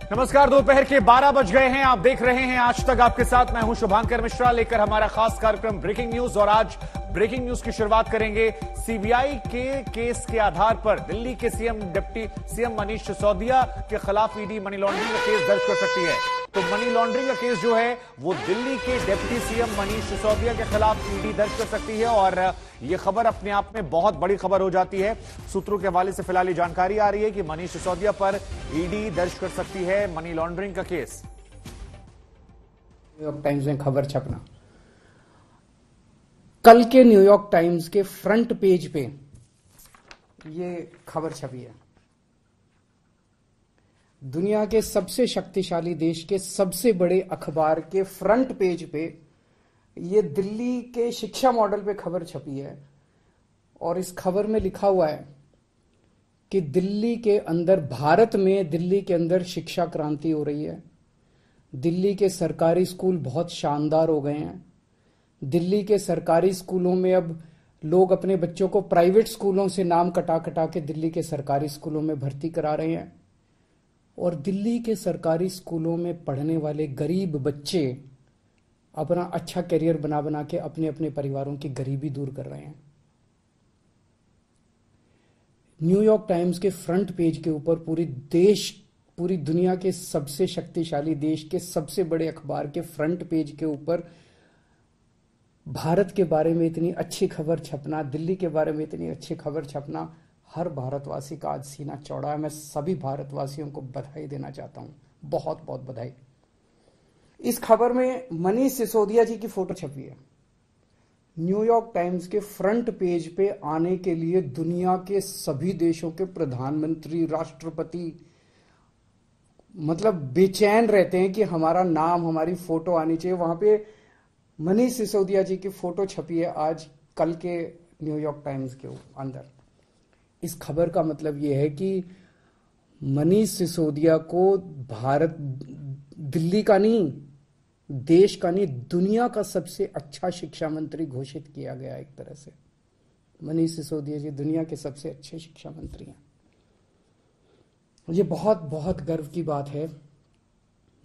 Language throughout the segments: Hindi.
नमस्कार। दोपहर के 12 बज गए हैं। आप देख रहे हैं आज तक। आपके साथ मैं हूं शुभांकर मिश्रा, लेकर हमारा खास कार्यक्रम ब्रेकिंग न्यूज। और आज ब्रेकिंग न्यूज की शुरुआत करेंगे सीबीआई के केस के आधार पर। दिल्ली के डिप्टी सीएम मनीष सिसोदिया के खिलाफ ईडी मनी लॉन्ड्रिंग का केस दर्ज कर सकती है। तो मनी लॉन्ड्रिंग का केस जो है वो दिल्ली के डिप्टी सीएम मनीष सिसोदिया के खिलाफ ईडी दर्ज कर सकती है। और यह खबर अपने आप में बहुत बड़ी खबर हो जाती है। सूत्रों के हवाले से फिलहाल जानकारी आ रही है कि मनीष सिसोदिया पर ईडी दर्ज कर सकती है मनी लॉन्ड्रिंग का केस। न्यूयॉर्क टाइम्स में खबर छपना। कल के न्यूयॉर्क टाइम्स के फ्रंट पेज पे ये खबर छपी है। दुनिया के सबसे शक्तिशाली देश के सबसे बड़े अखबार के फ्रंट पेज पे ये दिल्ली के शिक्षा मॉडल पे खबर छपी है। और इस खबर में लिखा हुआ है कि दिल्ली के अंदर, भारत में दिल्ली के अंदर शिक्षा क्रांति हो रही है। दिल्ली के सरकारी स्कूल बहुत शानदार हो गए हैं। दिल्ली के सरकारी स्कूलों में अब लोग अपने बच्चों को प्राइवेट स्कूलों से नाम कटा कटा के दिल्ली के सरकारी स्कूलों में भर्ती करा रहे हैं। और दिल्ली के सरकारी स्कूलों में पढ़ने वाले गरीब बच्चे अपना अच्छा करियर बना बना के अपने अपने परिवारों की गरीबी दूर कर रहे हैं। न्यूयॉर्क टाइम्स के फ्रंट पेज के ऊपर पूरी दुनिया के सबसे शक्तिशाली देश के सबसे बड़े अखबार के फ्रंट पेज के ऊपर भारत के बारे में इतनी अच्छी खबर छपना, दिल्ली के बारे में इतनी अच्छी खबर छपना, हर भारतवासी का आज सीना चौड़ा है। मैं सभी भारतवासियों को बधाई देना चाहता हूं, बहुत बहुत बधाई। इस खबर में मनीष सिसोदिया जी की फोटो छपी है। न्यूयॉर्क टाइम्स के फ्रंट पेज पे आने के लिए दुनिया के सभी देशों के प्रधानमंत्री, राष्ट्रपति मतलब बेचैन रहते हैं कि हमारा नाम, हमारी फोटो आनी चाहिए। वहां पे मनीष सिसोदिया जी की फोटो छपी है आज कल के न्यूयॉर्क टाइम्स के अंदर। इस खबर का मतलब यह है कि मनीष सिसोदिया को भारत, दिल्ली का नहीं, देश का नहीं, दुनिया का सबसे अच्छा शिक्षा मंत्री घोषित किया गया। एक तरह से मनीष सिसोदिया जी दुनिया के सबसे अच्छे शिक्षा मंत्री हैं। ये बहुत बहुत गर्व की बात है।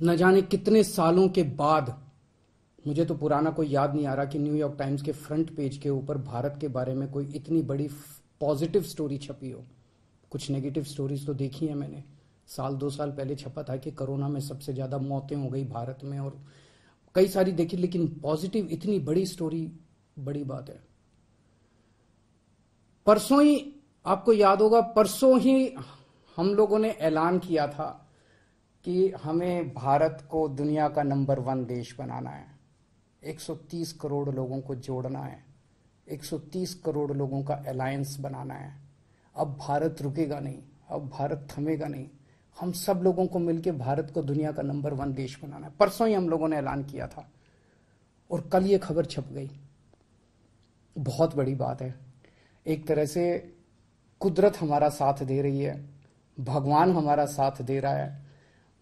न जाने कितने सालों के बाद, मुझे तो पुराना कोई याद नहीं आ रहा कि न्यूयॉर्क टाइम्स के फ्रंट पेज के ऊपर भारत के बारे में कोई इतनी बड़ी पॉजिटिव स्टोरी छपी हो। कुछ नेगेटिव स्टोरीज तो देखी है मैंने। 2 साल पहले छपा था कि कोरोना में सबसे ज्यादा मौतें हो गई भारत में, और कई सारी देखी, लेकिन पॉजिटिव इतनी बड़ी स्टोरी बड़ी बात है। परसों ही, आपको याद होगा, परसों ही हम लोगों ने ऐलान किया था कि हमें भारत को दुनिया का नंबर 1 देश बनाना है। 130 करोड़ लोगों को जोड़ना है, 130 करोड़ लोगों का अलायंस बनाना है। अब भारत रुकेगा नहीं, अब भारत थमेगा नहीं। हम सब लोगों को मिलकर भारत को दुनिया का नंबर 1 देश बनाना है। परसों ही हम लोगों ने ऐलान किया था और कल ये खबर छप गई। बहुत बड़ी बात है। एक तरह से कुदरत हमारा साथ दे रही है, भगवान हमारा साथ दे रहा है।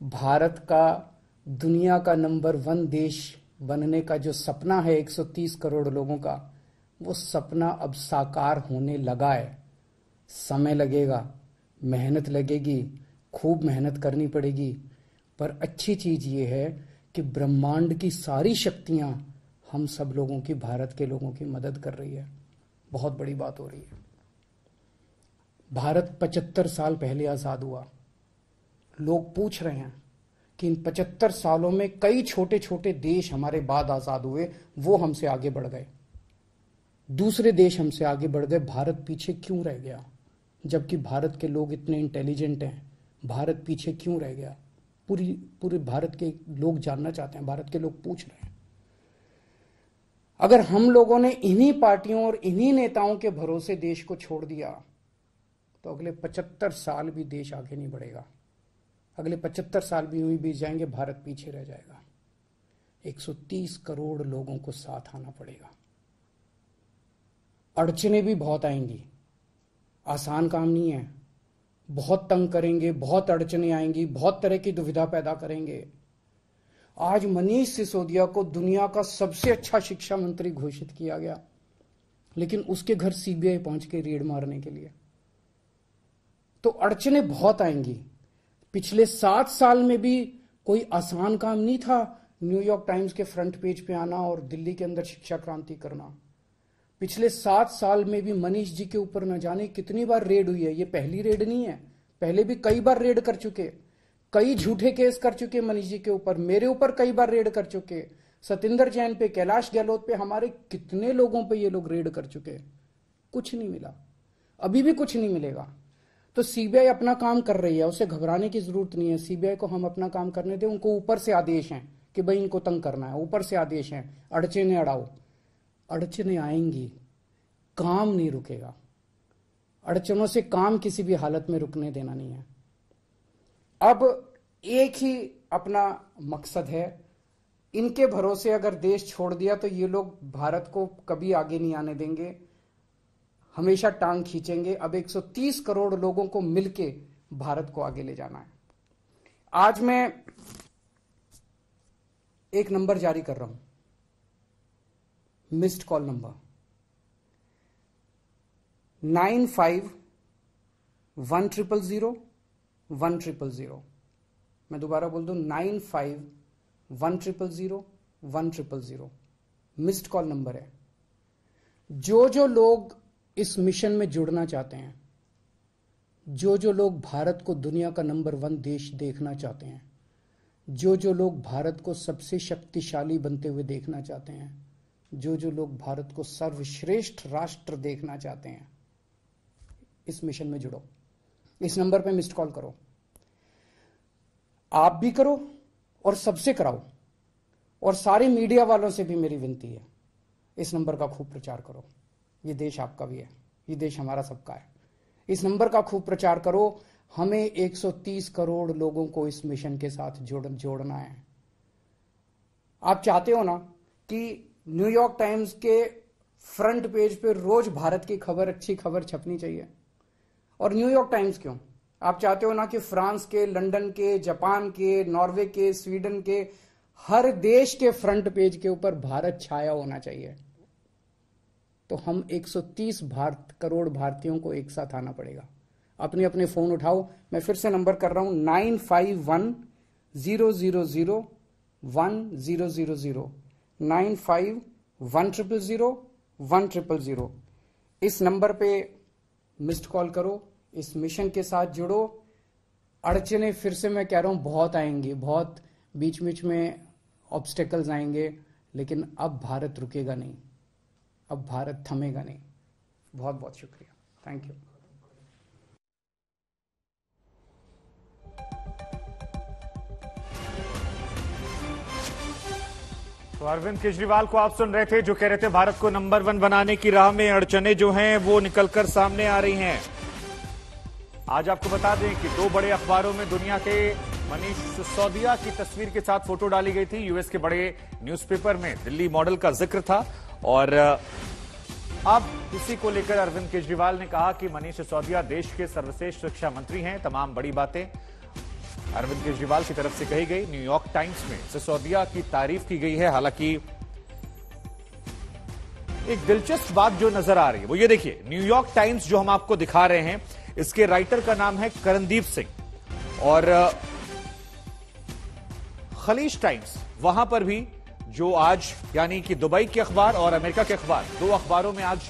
भारत का दुनिया का नंबर 1 देश बनने का जो सपना है 130 करोड़ लोगों का, वो सपना अब साकार होने लगा है। समय लगेगा, मेहनत लगेगी, खूब मेहनत करनी पड़ेगी, पर अच्छी चीज ये है कि ब्रह्मांड की सारी शक्तियां हम सब लोगों की, भारत के लोगों की मदद कर रही है। बहुत बड़ी बात हो रही है। भारत 75 साल पहले आजाद हुआ। लोग पूछ रहे हैं कि इन 75 सालों में कई छोटे छोटे देश हमारे बाद आजाद हुए, वो हमसे आगे बढ़ गए, दूसरे देश हमसे आगे बढ़ गए, भारत पीछे क्यों रह गया? जबकि भारत के लोग इतने इंटेलिजेंट हैं, भारत पीछे क्यों रह गया? पूरे भारत के लोग जानना चाहते हैं, भारत के लोग पूछ रहे हैं। अगर हम लोगों ने इन्हीं पार्टियों और इन्हीं नेताओं के भरोसे देश को छोड़ दिया तो अगले 75 साल भी देश आगे नहीं बढ़ेगा। अगले 75 साल भी यूं ही बीत जाएंगे, भारत पीछे रह जाएगा। 130 करोड़ लोगों को साथ आना पड़ेगा। अड़चने भी बहुत आएंगी, आसान काम नहीं है। बहुत तंग करेंगे, बहुत अड़चने आएंगी, बहुत तरह की दुविधा पैदा करेंगे। आज मनीष सिसोदिया को दुनिया का सबसे अच्छा शिक्षा मंत्री घोषित किया गया, लेकिन उसके घर सीबीआई पहुंच के रेड मारने के लिए। तो अड़चने बहुत आएंगी। पिछले 7 साल में भी कोई आसान काम नहीं था न्यूयॉर्क टाइम्स के फ्रंट पेज पे आना और दिल्ली के अंदर शिक्षा क्रांति करना। पिछले 7 साल में भी मनीष जी के ऊपर न जाने कितनी बार रेड हुई है। ये पहली रेड नहीं है, पहले भी कई बार रेड कर चुके, कई झूठे केस कर चुके मनीष जी के ऊपर, मेरे ऊपर कई बार रेड कर चुके, सतिंदर जैन पे, कैलाश गहलोत पे, हमारे कितने लोगों पे ये लोग रेड कर चुके, कुछ नहीं मिला, अभी भी कुछ नहीं मिलेगा। तो सीबीआई अपना काम कर रही है, उसे घबराने की जरूरत नहीं है। सीबीआई को हम अपना काम करने दें। उनको ऊपर से आदेश हैं कि भाई इनको तंग करना है, ऊपर से आदेश हैं, अड़चने अड़ाओ। अड़चने आएंगी, काम नहीं रुकेगा। अड़चनों से काम किसी भी हालत में रुकने देना नहीं है। अब एक ही अपना मकसद है, इनके भरोसे अगर देश छोड़ दिया तो ये लोग भारत को कभी आगे नहीं आने देंगे, हमेशा टांग खींचेंगे। अब 130 करोड़ लोगों को मिलके भारत को आगे ले जाना है। आज मैं एक नंबर जारी कर रहा हूं, मिस्ड कॉल नंबर 95100100 मैं दोबारा बोल दूं 95100100 मिस्ड कॉल नंबर है। जो लोग इस मिशन में जुड़ना चाहते हैं, जो लोग भारत को दुनिया का नंबर 1 देश देखना चाहते हैं, जो लोग भारत को सबसे शक्तिशाली बनते हुए देखना चाहते हैं, जो लोग भारत को सर्वश्रेष्ठ राष्ट्र देखना चाहते हैं, इस मिशन में जुड़ो। इस नंबर पे मिस्ड कॉल करो, आप भी करो और सबसे कराओ। और सारे मीडिया वालों से भी मेरी विनती है, इस नंबर का खूब प्रचार करो। ये देश आपका भी है, ये देश हमारा सबका है। इस नंबर का खूब प्रचार करो। हमें 130 करोड़ लोगों को इस मिशन के साथ जोड़ना है। आप चाहते हो ना कि न्यूयॉर्क टाइम्स के फ्रंट पेज पे रोज भारत की खबर, अच्छी खबर छपनी चाहिए। और न्यूयॉर्क टाइम्स क्यों, आप चाहते हो ना कि फ्रांस के, लंदन के, जापान के, नॉर्वे के, स्वीडन के, हर देश के फ्रंट पेज के ऊपर भारत छाया होना चाहिए। तो हम 130 करोड़ भारतीयों को एक साथ आना पड़ेगा। अपने अपने फोन उठाओ, मैं फिर से नंबर कर रहा हूं 95100100 95100100 इस नंबर पे मिस्ड कॉल करो, इस मिशन के साथ जुड़ो। अड़चने फिर से मैं कह रहा हूं बहुत आएंगी, बहुत बीच बीच में ऑब्स्टेकल्स आएंगे, लेकिन अब भारत रुकेगा नहीं, अब भारत थमेगा नहीं। बहुत बहुत शुक्रिया, थैंक यू। तो अरविंद केजरीवाल को आप सुन रहे थे, जो कह रहे थे भारत को नंबर 1 बनाने की राह में अड़चने जो हैं वो निकलकर सामने आ रही हैं। आज आपको बता दें कि 2 बड़े अखबारों में दुनिया के मनीष सिसोदिया की तस्वीर के साथ फोटो डाली गई थी। यूएस के बड़े न्यूज़पेपर में दिल्ली मॉडल का जिक्र था। और अब इसी को लेकर अरविंद केजरीवाल ने कहा कि मनीष सिसोदिया देश के सर्वश्रेष्ठ शिक्षा मंत्री हैं। तमाम बड़ी बातें अरविंद केजरीवाल की तरफ से कही गई। न्यूयॉर्क टाइम्स में सिसोदिया की तारीफ की गई है। हालांकि एक दिलचस्प बात जो नजर आ रही है वो ये देखिए, न्यूयॉर्क टाइम्स जो हम आपको दिखा रहे हैं, इसके राइटर का नाम है करणदीप सिंह। और खलीज टाइम्स, वहां पर भी जो आज यानी कि दुबई के अखबार और अमेरिका के अखबार, 2 अखबारों में आज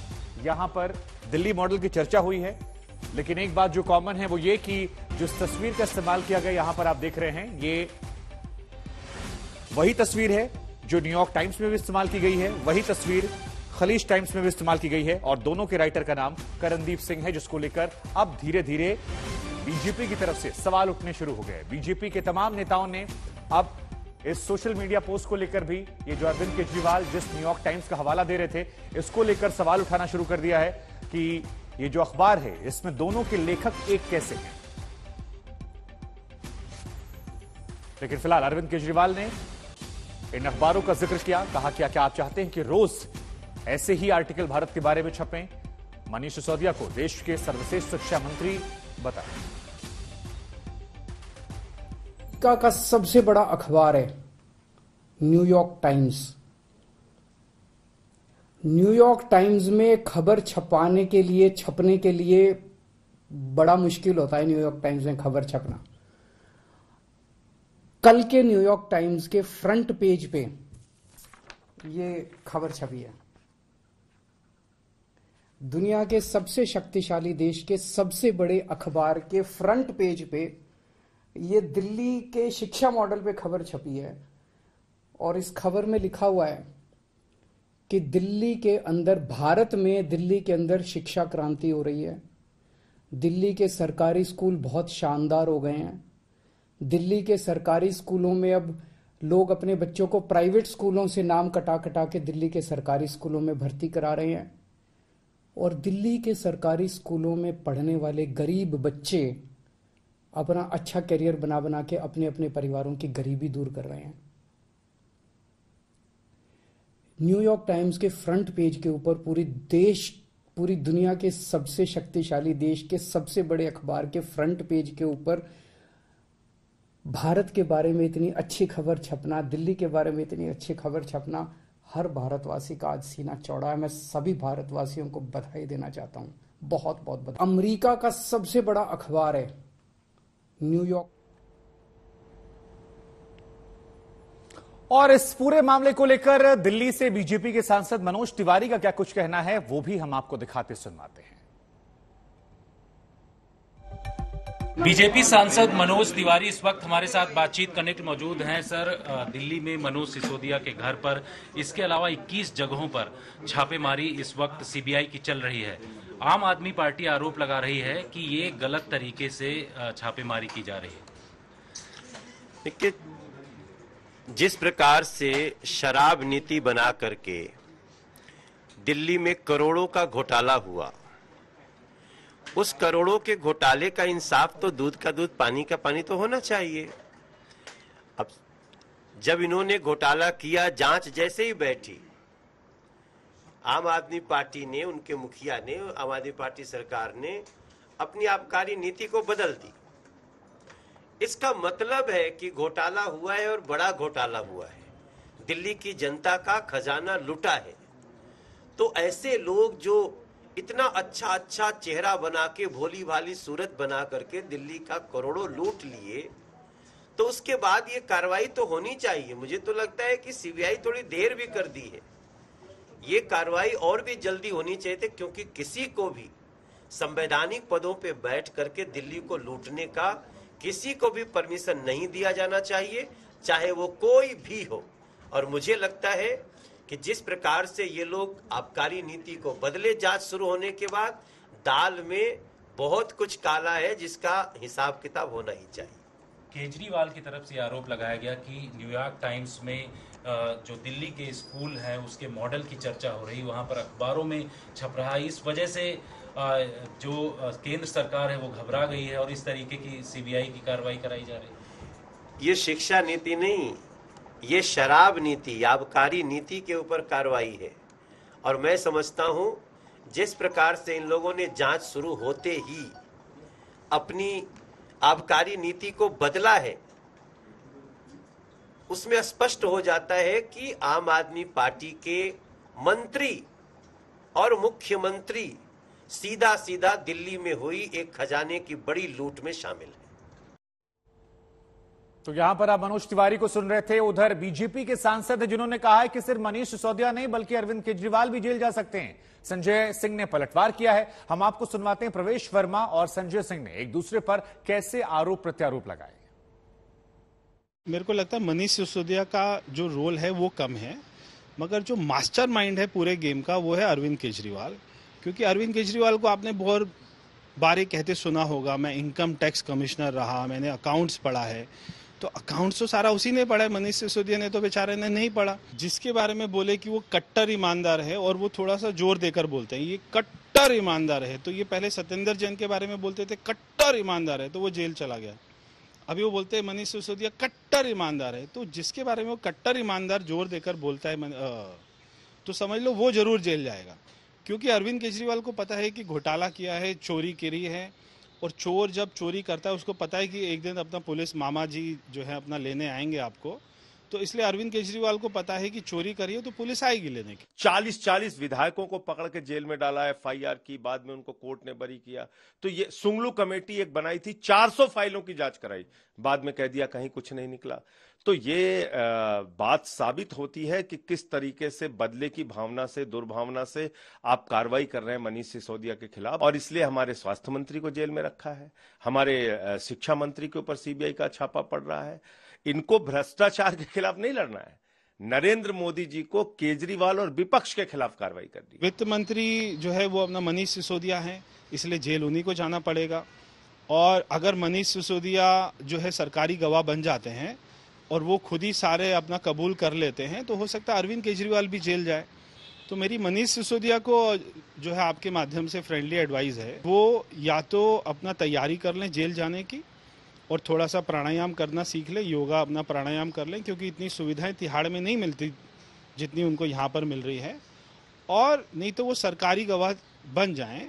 यहां पर दिल्ली मॉडल की चर्चा हुई है। लेकिन एक बात जो कॉमन है वो ये कि जिस तस्वीर का इस्तेमाल किया गया, यहां पर आप देख रहे हैं, ये वही तस्वीर है जो न्यूयॉर्क टाइम्स में भी इस्तेमाल की गई है, वही तस्वीर खलीज टाइम्स में भी इस्तेमाल की गई है। और दोनों के राइटर का नाम करणदीप सिंह है, जिसको लेकर अब धीरे धीरे बीजेपी की तरफ से सवाल उठने शुरू हो गए। बीजेपी के तमाम नेताओं ने अब इस सोशल मीडिया पोस्ट को लेकर भी, ये जो अरविंद केजरीवाल जिस न्यूयॉर्क टाइम्स का हवाला दे रहे थे, इसको लेकर सवाल उठाना शुरू कर दिया है कि ये जो अखबार है इसमें दोनों के लेखक एक कैसे हैं। लेकिन फिलहाल अरविंद केजरीवाल ने इन अखबारों का जिक्र किया, कहा कि क्या आप चाहते हैं कि रोज ऐसे ही आर्टिकल भारत के बारे में छपें? मनीष सिसोदिया को देश के सर्वश्रेष्ठ शिक्षा मंत्री बताएं। का सबसे बड़ा अखबार है न्यूयॉर्क टाइम्स। न्यूयॉर्क टाइम्स में खबर छपने के लिए बड़ा मुश्किल होता है न्यूयॉर्क टाइम्स में खबर छपना। कल के न्यूयॉर्क टाइम्स के फ्रंट पेज पे ये खबर छपी है। दुनिया के सबसे शक्तिशाली देश के सबसे बड़े अखबार के फ्रंट पेज पे ये दिल्ली के शिक्षा मॉडल पे खबर छपी है और इस खबर में लिखा हुआ है कि दिल्ली के अंदर, भारत में दिल्ली के अंदर शिक्षा क्रांति हो रही है। दिल्ली के सरकारी स्कूल बहुत शानदार हो गए हैं। दिल्ली के सरकारी स्कूलों में अब लोग अपने बच्चों को प्राइवेट स्कूलों से नाम कटा कटा के दिल्ली के सरकारी स्कूलों में भर्ती करा रहे हैं और दिल्ली के सरकारी स्कूलों में पढ़ने वाले गरीब बच्चे अपना अच्छा करियर बना बना के अपने अपने परिवारों की गरीबी दूर कर रहे हैं। न्यूयॉर्क टाइम्स के फ्रंट पेज के ऊपर पूरी दुनिया के सबसे शक्तिशाली देश के सबसे बड़े अखबार के फ्रंट पेज के ऊपर भारत के बारे में इतनी अच्छी खबर छपना, दिल्ली के बारे में इतनी अच्छी खबर छपना, हर भारतवासी का आज सीना चौड़ा है। मैं सभी भारतवासियों को बधाई देना चाहता हूं, बहुत बहुत बधाई। अमेरिका का सबसे बड़ा अखबार है न्यूयॉर्क। और इस पूरे मामले को लेकर दिल्ली से बीजेपी के सांसद मनोज तिवारी का क्या कुछ कहना है, वो भी हम आपको दिखाते सुनवाते हैं। बीजेपी सांसद मनोज तिवारी इस वक्त हमारे साथ बातचीत करने के मौजूद हैं। सर, दिल्ली में मनोज सिसोदिया के घर पर, इसके अलावा 21 जगहों पर छापेमारी इस वक्त सीबीआई की चल रही है। आम आदमी पार्टी आरोप लगा रही है कि ये गलत तरीके से छापेमारी की जा रही है। देखिए, जिस प्रकार से शराब नीति बना करके दिल्ली में करोड़ों का घोटाला हुआ, उस करोड़ों के घोटाले का इंसाफ तो दूध का दूध पानी का पानी तो होना चाहिए। अब जब इन्होंने घोटाला किया, जांच जैसे ही बैठी, आम आदमी पार्टी ने, उनके मुखिया ने, आम आदमी पार्टी सरकार ने अपनी आबकारी नीति को बदल दी। इसका मतलब है कि घोटाला हुआ है और बड़ा घोटाला हुआ है, दिल्ली की जनता का खजाना लूटा है। तो ऐसे लोग जो इतना अच्छा चेहरा बना के, भोली भाली सूरत बना करके दिल्ली का करोड़ों लूट लिए, तो उसके बाद ये कार्रवाई तो होनी चाहिए। मुझे तो लगता है कि सीबीआई थोड़ी देर भी कर दी है, ये कार्रवाई और भी जल्दी होनी चाहिए थी, क्योंकि किसी को भी संवैधानिक पदों पे बैठ करके दिल्ली को लूटने का किसी को भी परमिशन नहीं दिया जाना चाहिए, चाहे वो कोई भी हो। और मुझे लगता है कि जिस प्रकार से ये लोग आबकारी नीति को बदले, जांच शुरू होने के बाद, दाल में बहुत कुछ काला है जिसका हिसाब किताब होना ही चाहिए। केजरीवाल की तरफ से आरोप लगाया गया कि न्यूयॉर्क टाइम्स में जो दिल्ली के स्कूल हैं उसके मॉडल की चर्चा हो रही, वहां पर अखबारों में छप रहा है। इस वजह से जो केंद्र सरकार है वो घबरा गई है और इस तरीके की सीबीआई की कार्रवाई कराई जा रही है। ये शिक्षा नीति नहीं, ये शराब नीति, आबकारी नीति के ऊपर कार्रवाई है। और मैं समझता हूं जिस प्रकार से इन लोगों ने जांच शुरू होते ही अपनी आबकारी नीति को बदला है, उसमें स्पष्ट हो जाता है कि आम आदमी पार्टी के मंत्री और मुख्यमंत्री सीधा सीधा दिल्ली में हुई एक खजाने की बड़ी लूट में शामिल है। तो यहां पर आप मनोज तिवारी को सुन रहे थे। उधर बीजेपी के सांसद हैं जिन्होंने कहा है कि सिर्फ मनीष सिसोदिया नहीं बल्कि अरविंद केजरीवाल भी जेल जा सकते हैं। संजय सिंह ने पलटवार किया है। हम आपको सुनवाते हैं प्रवेश वर्मा और संजय सिंह ने एक दूसरे पर कैसे आरोप प्रत्यारोप लगाए। मेरे को लगता है मनीष सिसोदिया का जो रोल है वो कम है, मगर जो मास्टरमाइंड है पूरे गेम का वो है अरविंद केजरीवाल। क्योंकि अरविंद केजरीवाल को आपने बहुत बार कहते सुना होगा, मैं इनकम टैक्स कमिश्नर रहा, मैंने अकाउंट्स पढ़ा है। तो अकाउंट्स तो सारा उसी ने पढ़ा है, मनीष सिसोदिया ने तो बेचारे ने नहीं पढ़ा। जिसके बारे में बोले कि वो कट्टर ईमानदार है और वो थोड़ा सा जोर देकर बोलते हैं ये कट्टर ईमानदार है, तो ये पहले सत्येंद्र जैन के बारे में बोलते थे कट्टर ईमानदार है तो वो जेल चला गया। अभी वो बोलते हैं मनीष सिसोदिया कट्टर ईमानदार है। तो जिसके बारे में वो कट्टर ईमानदार जोर देकर बोलता है तो समझ लो वो जरूर जेल जाएगा। क्योंकि अरविंद केजरीवाल को पता है कि घोटाला किया है, चोरी करी है, और चोर जब चोरी करता है उसको पता है कि एक दिन अपना पुलिस मामा जी जो है अपना लेने आएंगे आपको, तो इसलिए अरविंद केजरीवाल को पता है कि चोरी करिए तो पुलिस आएगी लेने की। 40 विधायकों को पकड़ के जेल में डाला, एफआईआर की, बाद में उनको कोर्ट ने बरी किया। तो ये सुंगलू कमेटी एक बनाई थी, 400 फाइलों की जांच कराई, बाद में कह दिया कहीं कुछ नहीं निकला। तो ये बात साबित होती है कि किस तरीके से बदले की भावना से, दुर्भावना से आप कार्रवाई कर रहे हैं मनीष सिसोदिया के खिलाफ। और इसलिए हमारे स्वास्थ्य मंत्री को जेल में रखा है, हमारे शिक्षा मंत्री के ऊपर सीबीआई का छापा पड़ रहा है। इनको भ्रष्टाचार के खिलाफ नहीं लड़ना है, नरेंद्र मोदी जी को केजरीवाल और विपक्ष के खिलाफ कार्रवाई करनी है। वित्त मंत्री जो है वो अपना मनीष सिसोदिया है, इसलिए जेल उन्हीं को जाना पड़ेगा। और अगर मनीष सिसोदिया जो है सरकारी गवाह बन जाते हैं और वो खुद ही सारे अपना कबूल कर लेते हैं, तो हो सकता है अरविंद केजरीवाल भी जेल जाए। तो मेरी मनीष सिसोदिया को जो है आपके माध्यम से फ्रेंडली एडवाइस है, वो या तो अपना तैयारी कर लें जेल जाने की और थोड़ा सा प्राणायाम करना सीख ले, योगा अपना प्राणायाम कर लें, क्योंकि इतनी सुविधाएं तिहाड़ में नहीं मिलती जितनी उनको यहाँ पर मिल रही है। और नहीं तो वो सरकारी गवाह बन जाएं,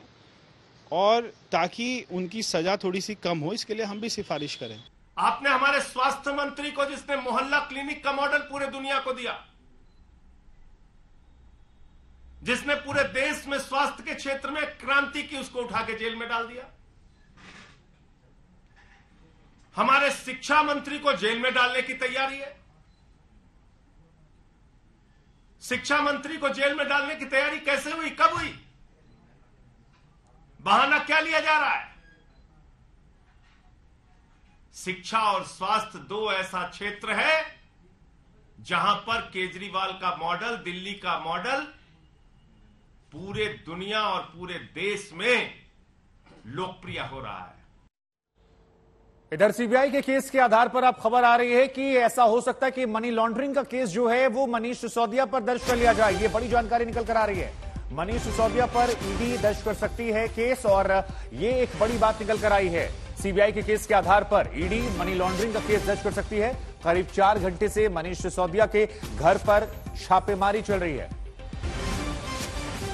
और ताकि उनकी सजा थोड़ी सी कम हो, इसके लिए हम भी सिफारिश करें। आपने हमारे स्वास्थ्य मंत्री को, जिसने मोहल्ला क्लिनिक का मॉडल पूरे दुनिया को दिया, जिसने पूरे देश में स्वास्थ्य के क्षेत्र में क्रांति की, उसको उठा के जेल में डाल दिया। हमारे शिक्षा मंत्री को जेल में डालने की तैयारी है। शिक्षा मंत्री को जेल में डालने की तैयारी कैसे हुई, कब हुई, बहाना क्या लिया जा रहा है? शिक्षा और स्वास्थ्य दो ऐसा क्षेत्र है जहां पर केजरीवाल का मॉडल, दिल्ली का मॉडल पूरे दुनिया और पूरे देश में लोकप्रिय हो रहा है। इधर सीबीआई के केस के आधार पर अब खबर आ रही है कि ऐसा हो सकता है कि मनी लॉन्ड्रिंग का केस जो है वो मनीष सिसोदिया पर दर्ज कर लिया जाए। ये बड़ी जानकारी निकल कर आ रही है। मनीष सिसोदिया पर ईडी दर्ज कर सकती है केस, और ये एक बड़ी बात निकल कर आई है। सीबीआई के केस के आधार पर ईडी मनी लॉन्ड्रिंग का केस दर्ज कर सकती है। करीब 4 घंटे से मनीष सिसोदिया के घर पर छापेमारी चल रही है।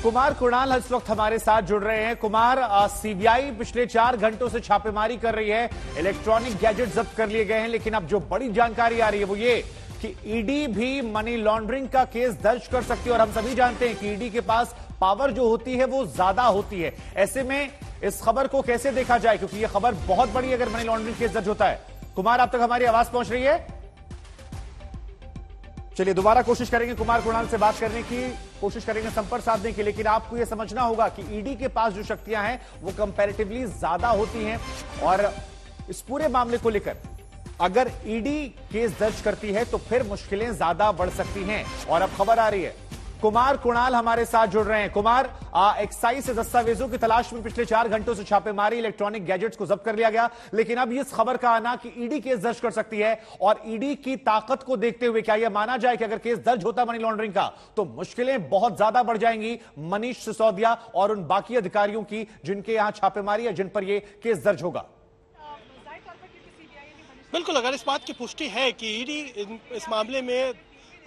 कुमार कुणाल इस वक्त हमारे साथ जुड़ रहे हैं। कुमार, सीबीआई पिछले 4 घंटों से छापेमारी कर रही है, इलेक्ट्रॉनिक गैजेट जब्त कर लिए गए हैं, लेकिन अब जो बड़ी जानकारी आ रही है वो ये कि ईडी भी मनी लॉन्ड्रिंग का केस दर्ज कर सकती है। और हम सभी जानते हैं कि ईडी के पास पावर जो होती है वो ज्यादा होती है। ऐसे में इस खबर को कैसे देखा जाए, क्योंकि यह खबर बहुत बड़ी अगर मनी लॉन्ड्रिंग केस दर्ज होता है। कुमार, आप तक हमारी आवाज पहुंच रही है? चलिए दोबारा कोशिश करेंगे कुमार कुणाल से बात करने की, कोशिश करेंगे संपर्क साधने की, लेकिन आपको यह समझना होगा कि ईडी के पास जो शक्तियां हैं वो कंपैरेटिवली ज्यादा होती हैं। और इस पूरे मामले को लेकर अगर ईडी केस दर्ज करती है तो फिर मुश्किलें ज्यादा बढ़ सकती हैं। और अब खबर आ रही है, कुमार कुणाल हमारे साथ जुड़ रहे हैं। कुमार, एक्साइज से दस्तावेजों की तलाश में पिछले 4 घंटों से छापेमारी, इलेक्ट्रॉनिक गैजेट्स को जब्त कर लिया गया, लेकिन अब इस खबर का आना कि ईडी केस दर्ज कर सकती है, और ईडी की ताकत को देखते हुए क्या यह माना जाए कि अगर केस दर्ज होता मनी लॉन्ड्रिंग का तो मुश्किलें बहुत ज्यादा बढ़ जाएंगी मनीष सिसोदिया और उन बाकी अधिकारियों की जिनके यहां छापेमारी है, जिन पर यह केस दर्ज होगा? बिल्कुल, अगर इस बात की पुष्टि है कि ईडी इस मामले में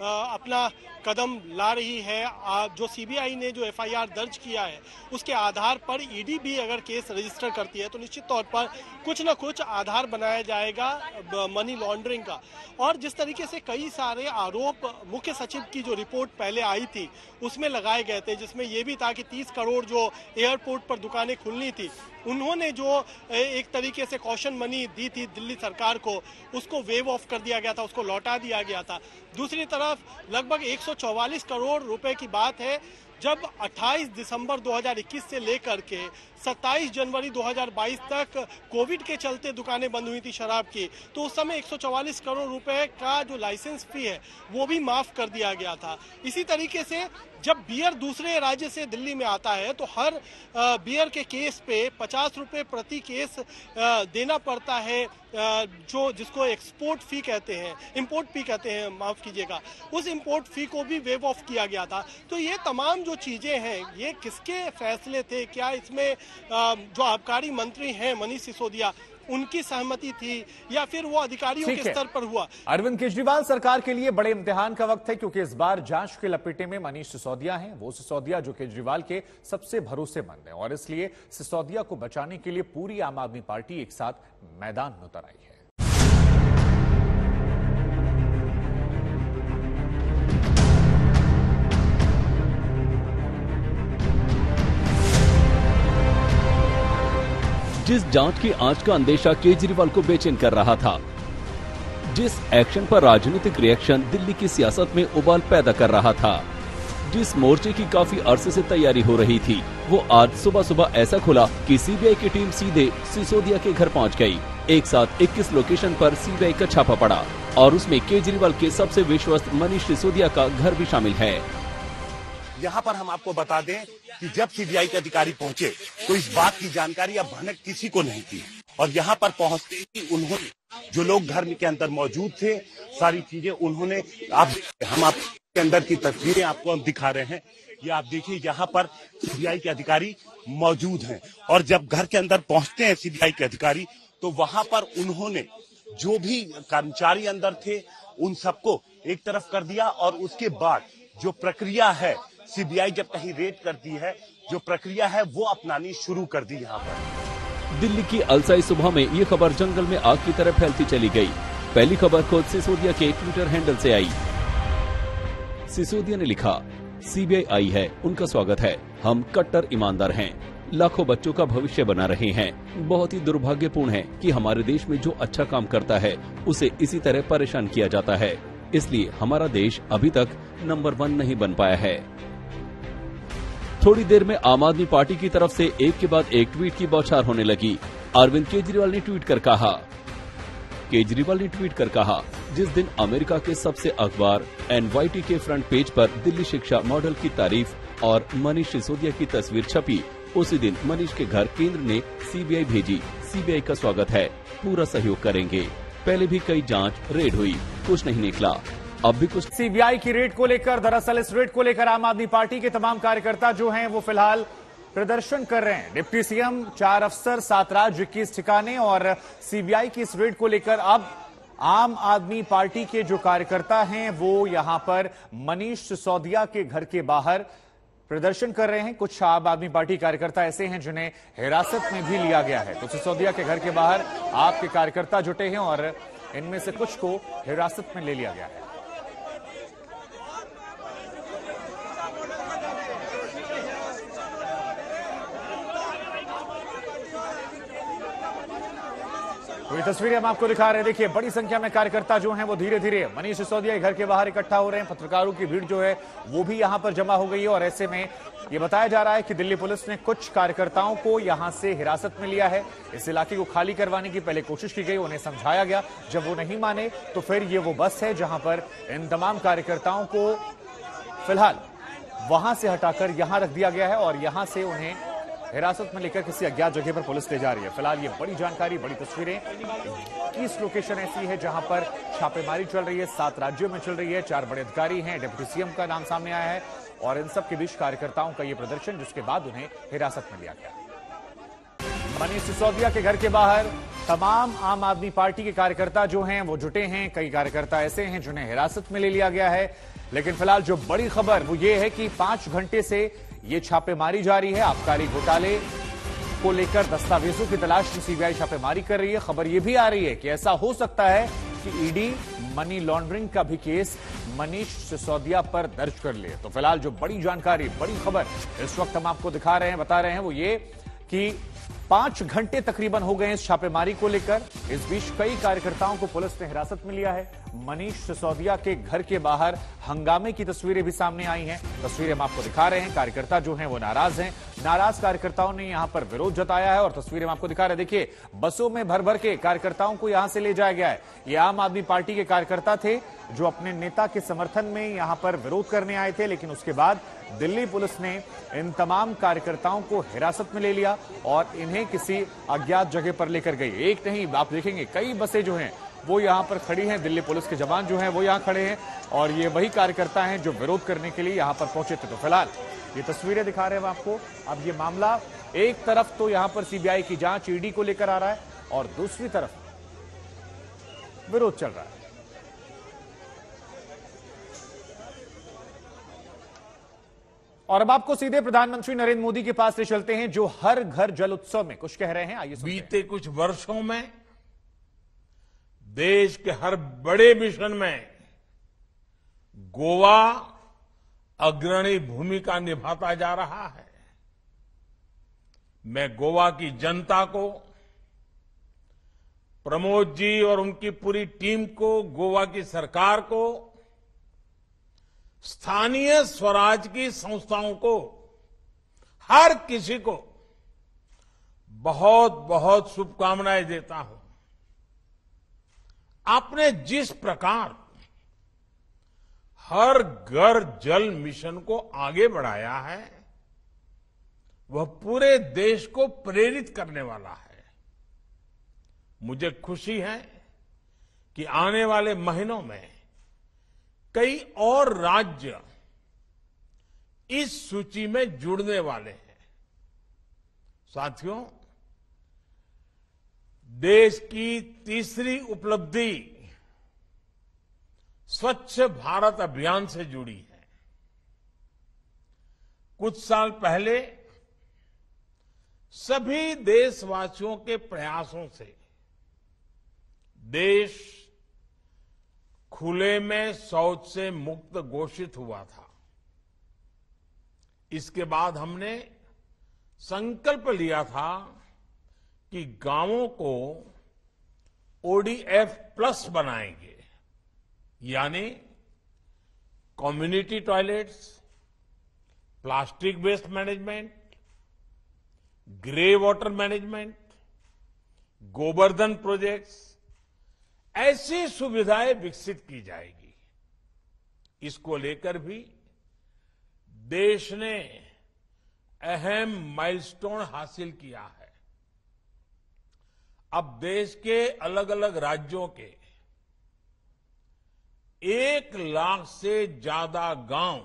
अपना कदम ला रही है, जो सीबीआई ने जो एफआईआर दर्ज किया है उसके आधार पर ईडी भी अगर केस रजिस्टर करती है तो निश्चित तौर पर कुछ न कुछ आधार बनाया जाएगा मनी लॉन्ड्रिंग का। और जिस तरीके से कई सारे आरोप मुख्य सचिव की जो रिपोर्ट पहले आई थी उसमें लगाए गए थे, जिसमें यह भी था कि 30 करोड़ जो एयरपोर्ट पर दुकानें खुलनी थी, उन्होंने जो एक तरीके से कॉशन मनी दी थी दिल्ली सरकार को, उसको वेव ऑफ कर दिया गया था, उसको लौटा दिया गया था। दूसरी तरफ लगभग 144 करोड़ रुपए की बात है, जब 28 दिसंबर 2021 से लेकर के 27 जनवरी 2022 तक कोविड के चलते दुकानें बंद हुई थी शराब की, तो उस समय 144 करोड़ रुपए का जो लाइसेंस फी है वो भी माफ कर दिया गया था। इसी तरीके से जब बियर दूसरे राज्य से दिल्ली में आता है तो हर बियर के केस पे 50 रुपए प्रति केस देना पड़ता है, जो जिसको एक्सपोर्ट फी कहते हैं, इंपोर्ट फी कहते हैं, माफ कीजिएगा, उस इंपोर्ट फी को भी वेव ऑफ किया गया था। तो ये तमाम जो चीजें हैं ये किसके फैसले थे? क्या इसमें जो आबकारी मंत्री हैं मनीष सिसोदिया, उनकी सहमति थी या फिर वो अधिकारियों के स्तर पर हुआ? अरविंद केजरीवाल सरकार के लिए बड़े इम्तिहान का वक्त है, क्योंकि इस बार जांच के लपेटे में मनीष सिसोदिया हैं, वो सिसोदिया जो केजरीवाल के सबसे भरोसेमंद हैं, और इसलिए सिसोदिया को बचाने के लिए पूरी आम आदमी पार्टी एक साथ मैदान में उतर आई है। जिस जांच की आंच का अंदेशा केजरीवाल को बेचैन कर रहा था, जिस एक्शन पर राजनीतिक रिएक्शन दिल्ली की सियासत में उबाल पैदा कर रहा था, जिस मोर्चे की काफी अरसे से तैयारी हो रही थी, वो आज सुबह सुबह ऐसा खुला कि सीबीआई की टीम सीधे सिसोदिया के घर पहुंच गई। एक साथ 21 लोकेशन पर सीबीआई का छापा पड़ा और उसमें केजरीवाल के सबसे विश्वस्त मनीष सिसोदिया का घर भी शामिल है। यहाँ पर हम आपको बता दें कि जब सीबीआई के अधिकारी पहुंचे तो इस बात की जानकारी या भनक किसी को नहीं थी, और यहाँ पर पहुंचते ही उन्होंने जो लोग घर के अंदर मौजूद थे, सारी चीजें उन्होंने हम आपके अंदर की तस्वीरें आपको हम दिखा रहे हैं। ये आप देखिए, यहाँ पर सीबीआई के अधिकारी मौजूद हैं, और जब घर के अंदर पहुंचते हैं सीबीआई के अधिकारी तो वहां पर उन्होंने जो भी कर्मचारी अंदर थे उन सबको एक तरफ कर दिया, और उसके बाद जो प्रक्रिया है सीबीआई जब कहीं रेड करती है, जो प्रक्रिया है वो अपनानी शुरू कर दी। यहाँ पर दिल्ली की अलसाई सुबह में ये खबर जंगल में आग की तरह फैलती चली गई। पहली खबर खुद सिसोदिया के ट्विटर हैंडल से आई। सिसोदिया ने लिखा, सीबीआई आई है, उनका स्वागत है, हम कट्टर ईमानदार हैं, लाखों बच्चों का भविष्य बना रहे हैं। बहुत ही दुर्भाग्यपूर्ण है कि हमारे देश में जो अच्छा काम करता है उसे इसी तरह परेशान किया जाता है, इसलिए हमारा देश अभी तक नंबर 1 नहीं बन पाया है। थोड़ी देर में आम आदमी पार्टी की तरफ से एक के बाद एक ट्वीट की बौछार होने लगी। अरविंद केजरीवाल ने ट्वीट कर कहा, जिस दिन अमेरिका के सबसे अखबार NYT के फ्रंट पेज पर दिल्ली शिक्षा मॉडल की तारीफ और मनीष सिसोदिया की तस्वीर छपी, उसी दिन मनीष के घर केंद्र ने सीबीआई भेजी। सीबीआई का स्वागत है, पूरा सहयोग करेंगे। पहले भी कई जांच रेड हुई, कुछ नहीं निकला, अब भी कुछ। सीबीआई की रेड को लेकर, दरअसल इस रेड को लेकर आम आदमी पार्टी के तमाम कार्यकर्ता जो हैं वो फिलहाल प्रदर्शन कर रहे हैं। डिप्टी सीएम, 4 अफसर, 7 राज्य, 21 ठिकाने, और सीबीआई की इस रेड को लेकर अब आम आदमी पार्टी के जो कार्यकर्ता हैं वो यहां पर मनीष सिसोदिया के घर के बाहर प्रदर्शन कर रहे हैं। कुछ आम आदमी पार्टी कार्यकर्ता ऐसे हैं जिन्हें हिरासत में भी लिया गया है। तो सिसोदिया के घर के बाहर आपके कार्यकर्ता जुटे हैं और इनमें से कुछ को हिरासत में ले लिया गया है। तो ये तस्वीरें हम आपको दिखा रहे हैं। देखिए, बड़ी संख्या में कार्यकर्ता जो हैं वो धीरे धीरे मनीष सिसोदिया के घर के बाहर इकट्ठा हो रहे हैं। पत्रकारों की भीड़ जो है वो भी यहां पर जमा हो गई है, और ऐसे में ये बताया जा रहा है कि दिल्ली पुलिस ने कुछ कार्यकर्ताओं को यहां से हिरासत में लिया है। इस इलाके को खाली करवाने की पहले कोशिश की गई, उन्हें समझाया गया, जब वो नहीं माने तो फिर ये वो बस है जहां पर इन तमाम कार्यकर्ताओं को फिलहाल वहां से हटाकर यहां रख दिया गया है, और यहां से उन्हें हिरासत में लेकर किसी अज्ञात जगह पर पुलिस ले जा रही है। फिलहाल ये बड़ी जानकारी, बड़ी तस्वीरें, 21 लोकेशन ऐसी है जहां पर छापेमारी चल रही है, 7 राज्यों में चल रही है, 4 बड़े अधिकारी हैं, डिप्टी सीएम का नाम सामने आया है, और इन सब के बीच कार्यकर्ताओं का ये प्रदर्शन, जिसके बाद उन्हें हिरासत में लिया गया। मनीष सिसोदिया के घर के बाहर तमाम आम आदमी पार्टी के कार्यकर्ता जो हैं वो जुटे हैं। कई कार्यकर्ता ऐसे हैं जिन्हें हिरासत में ले लिया गया है, लेकिन फिलहाल जो बड़ी खबर वो ये है कि 5 घंटे से ये छापेमारी जारी है। आबकारी घोटाले को लेकर दस्तावेजों की तलाश में सीबीआई छापेमारी कर रही है। खबर यह भी आ रही है कि ऐसा हो सकता है कि ईडी मनी लॉन्ड्रिंग का भी केस मनीष सिसोदिया पर दर्ज कर ले। तो फिलहाल जो बड़ी जानकारी, बड़ी खबर इस वक्त हम आपको दिखा रहे हैं, बता रहे हैं, वो ये कि 5 घंटे तकरीबन हो गए इस छापेमारी को लेकर। इस बीच कई कार्यकर्ताओं को पुलिस ने हिरासत में लिया है। मनीष सिसोदिया के घर के बाहर हंगामे की तस्वीरें भी सामने आई हैं। तस्वीरें हम आपको दिखा रहे हैं। कार्यकर्ता जो हैं वो नाराज हैं। नाराज कार्यकर्ताओं ने यहां पर विरोध जताया है, और तस्वीरें हम आपको दिखा रहे हैं। देखिए, बसों में भर भर के कार्यकर्ताओं को यहां से ले जाया गया है। ये आम आदमी पार्टी के कार्यकर्ता थे जो अपने नेता के समर्थन में यहां पर विरोध करने आए थे, लेकिन उसके बाद दिल्ली पुलिस ने इन तमाम कार्यकर्ताओं को हिरासत में ले लिया और इन्हें किसी अज्ञात जगह पर लेकर गई। एक नहीं, आप देखेंगे कई बसें जो हैं वो यहां पर खड़ी हैं। दिल्ली पुलिस के जवान जो हैं वो यहां खड़े हैं, और ये वही कार्यकर्ता हैं जो विरोध करने के लिए यहां पर पहुंचे थे। तो फिलहाल ये तस्वीरें दिखा रहे हैं हम आपको। अब ये मामला, एक तरफ तो यहां पर सीबीआई की जांच ईडी को लेकर आ रहा है, और दूसरी तरफ विरोध चल रहा है। और अब आपको सीधे प्रधानमंत्री नरेंद्र मोदी के पास ले चलते हैं, जो हर घर जल उत्सव में कुछ कह रहे हैं। आइए सुनते हैं। बीते कुछ वर्षों में देश के हर बड़े मिशन में गोवा अग्रणी भूमिका निभाता जा रहा है। मैं गोवा की जनता को प्रमोद जी और उनकी पूरी टीम को, गोवा की सरकार को, स्थानीय स्वराज की संस्थाओं को, हर किसी को बहुत बहुत शुभकामनाएं देता हूं। आपने जिस प्रकार हर घर जल मिशन को आगे बढ़ाया है, वह पूरे देश को प्रेरित करने वाला है। मुझे खुशी है कि आने वाले महीनों में कई और राज्य इस सूची में जुड़ने वाले हैं। साथियों, देश की तीसरी उपलब्धि स्वच्छ भारत अभियान से जुड़ी है। कुछ साल पहले सभी देशवासियों के प्रयासों से देश खुले में शौच से मुक्त घोषित हुआ था। इसके बाद हमने संकल्प लिया था कि गांवों को ODF प्लस बनाएंगे, यानी community toilets, plastic waste management, grey water management, Gobardhan projects, ऐसी सुविधाएं विकसित की जाएगी। इसको लेकर भी देश ने अहम माइलस्टोन हासिल किया है। अब देश के अलग अलग राज्यों के 1 लाख से ज्यादा गांव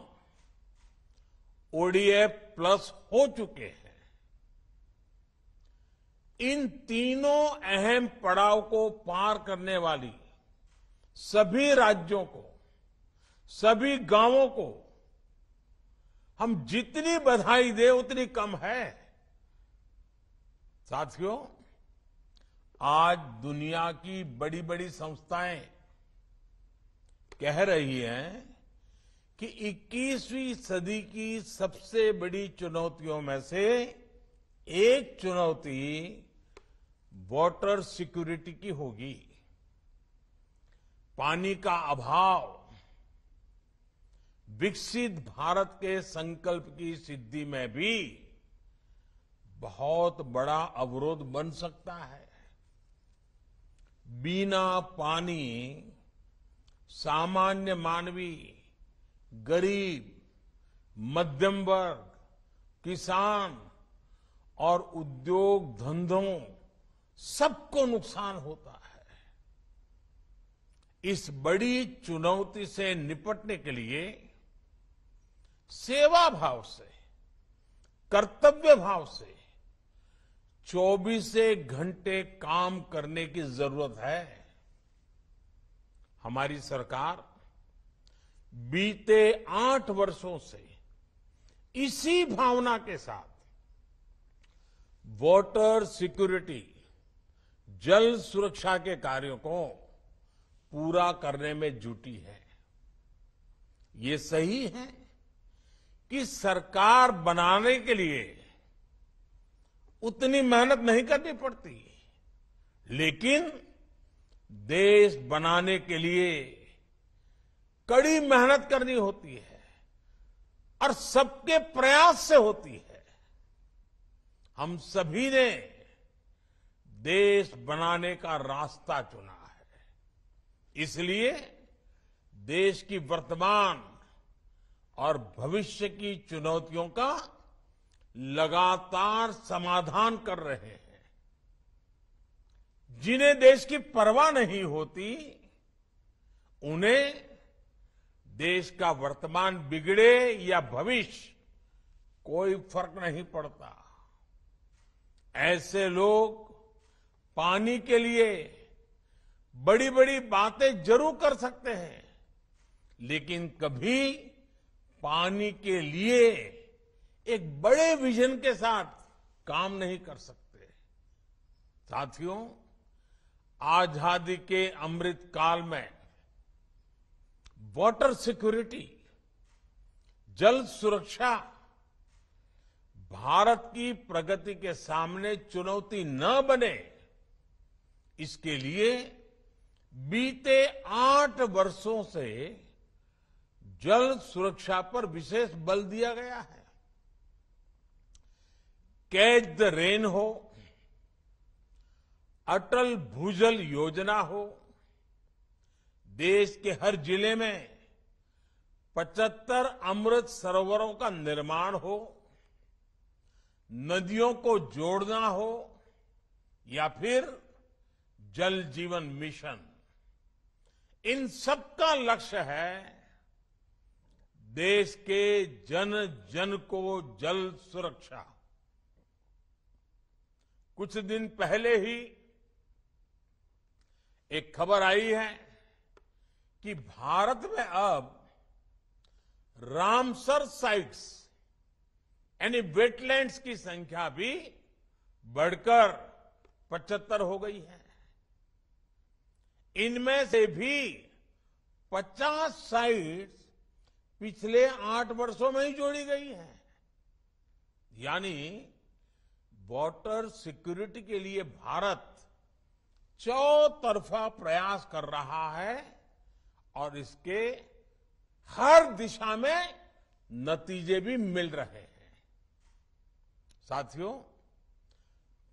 ODF प्लस हो चुके हैं। इन तीनों अहम पड़ाव को पार करने वाली सभी राज्यों को, सभी गांवों को हम जितनी बधाई दें उतनी कम है। साथियों, आज दुनिया की बड़ी बड़ी संस्थाएं कह रही हैं कि 21वीं सदी की सबसे बड़ी चुनौतियों में से एक चुनौती वाटर सिक्योरिटी की होगी। पानी का अभाव विकसित भारत के संकल्प की सिद्धि में भी बहुत बड़ा अवरोध बन सकता है। बिना पानी सामान्य मानवी, गरीब, मध्यम वर्ग, किसान और उद्योग धंधों सबको नुकसान होता है। इस बड़ी चुनौती से निपटने के लिए सेवा भाव से, कर्तव्य भाव से 24 घंटे काम करने की जरूरत है। हमारी सरकार बीते 8 वर्षों से इसी भावना के साथ वाटर सिक्योरिटी, जल सुरक्षा के कार्यों को पूरा करने में जुटी है। ये सही है कि सरकार बनाने के लिए उतनी मेहनत नहीं करनी पड़ती, लेकिन देश बनाने के लिए कड़ी मेहनत करनी होती है और सबके प्रयास से होती है। हम सभी ने देश बनाने का रास्ता चुना है, इसलिए देश की वर्तमान और भविष्य की चुनौतियों का लगातार समाधान कर रहे हैं। जिन्हें देश की परवाह नहीं होती, उन्हें देश का वर्तमान बिगड़े या भविष्य कोई फर्क नहीं पड़ता। ऐसे लोग पानी के लिए बड़ी बड़ी बातें जरूर कर सकते हैं, लेकिन कभी पानी के लिए एक बड़े विजन के साथ काम नहीं कर सकते। साथियों, आजादी के अमृत काल में वाटर सिक्योरिटी, जल सुरक्षा भारत की प्रगति के सामने चुनौती न बने, इसके लिए बीते 8 वर्षों से जल सुरक्षा पर विशेष बल दिया गया है। कैच द रेन हो, अटल भूजल योजना हो, देश के हर जिले में 75 अमृत सरोवरों का निर्माण हो, नदियों को जोड़ना हो, या फिर जल जीवन मिशन, इन सबका लक्ष्य है देश के जन जन को जल सुरक्षा। कुछ दिन पहले ही एक खबर आई है कि भारत में अब रामसर साइट्स यानी वेटलैंड्स की संख्या भी बढ़कर 75 हो गई है। इनमें से भी 50 साइट्स पिछले 8 वर्षों में ही जोड़ी गई है। यानी वाटर सिक्योरिटी के लिए भारत चौतरफा प्रयास कर रहा है और इसके हर दिशा में नतीजे भी मिल रहे हैं। साथियों,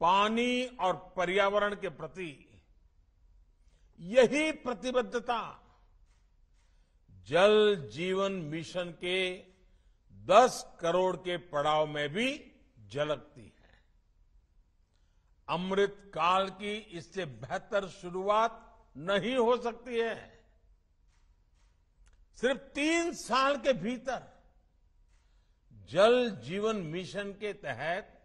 पानी और पर्यावरण के प्रति यही प्रतिबद्धता जल जीवन मिशन के 10 करोड़ के पड़ाव में भी झलकती है। अमृत काल की इससे बेहतर शुरुआत नहीं हो सकती है। सिर्फ 3 साल के भीतर जल जीवन मिशन के तहत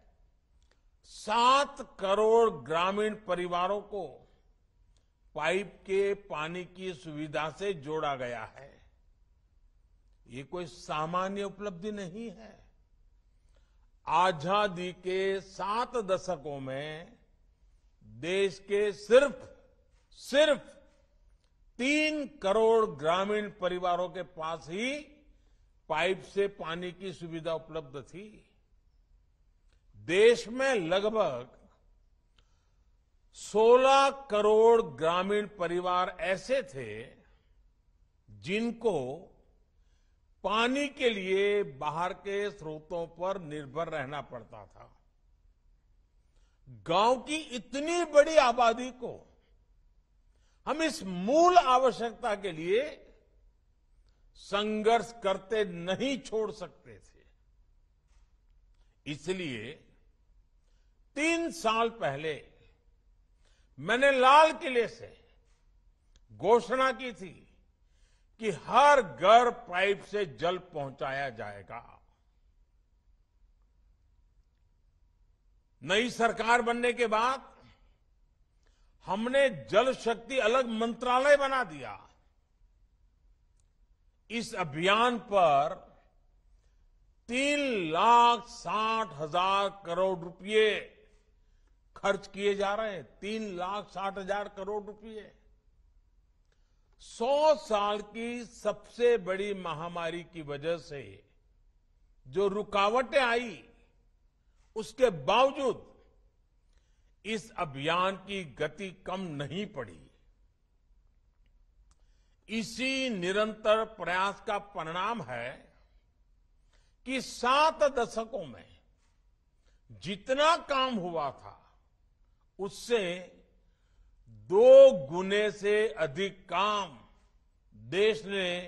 7 करोड़ ग्रामीण परिवारों को पाइप के पानी की सुविधा से जोड़ा गया है। ये कोई सामान्य उपलब्धि नहीं है। आजादी के 7 दशकों में देश के सिर्फ 3 करोड़ ग्रामीण परिवारों के पास ही पाइप से पानी की सुविधा उपलब्ध थी। देश में लगभग 16 करोड़ ग्रामीण परिवार ऐसे थे जिनको पानी के लिए बाहर के स्रोतों पर निर्भर रहना पड़ता था। गांव की इतनी बड़ी आबादी को हम इस मूल आवश्यकता के लिए संघर्ष करते नहीं छोड़ सकते थे। इसलिए 3 साल पहले मैंने लाल किले से घोषणा की थी कि हर घर पाइप से जल पहुंचाया जाएगा। नई सरकार बनने के बाद हमने जल शक्ति अलग मंत्रालय बना दिया। इस अभियान पर 3,60,000 करोड़ रुपए खर्च किए जा रहे हैं। 3,60,000 करोड़ रुपए 100 साल की सबसे बड़ी महामारी की वजह से जो रुकावटें आई, उसके बावजूद इस अभियान की गति कम नहीं पड़ी। इसी निरंतर प्रयास का परिणाम है कि 7 दशकों में जितना काम हुआ था उससे 2 गुने से अधिक काम देश ने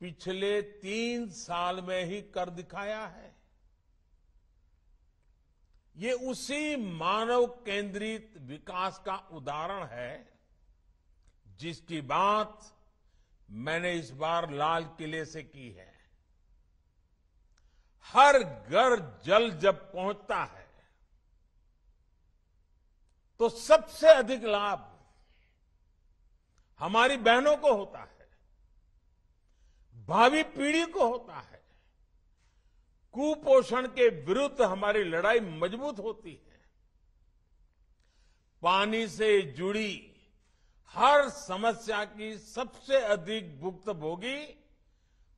पिछले 3 साल में ही कर दिखाया है। ये उसी मानव केंद्रित विकास का उदाहरण है जिसकी बात मैंने इस बार लाल किले से की है। हर घर जल जब पहुंचता है तो सबसे अधिक लाभ हमारी बहनों को होता है, भावी पीढ़ी को होता है। कुपोषण के विरुद्ध हमारी लड़ाई मजबूत होती है। पानी से जुड़ी हर समस्या की सबसे अधिक भुक्तभोगी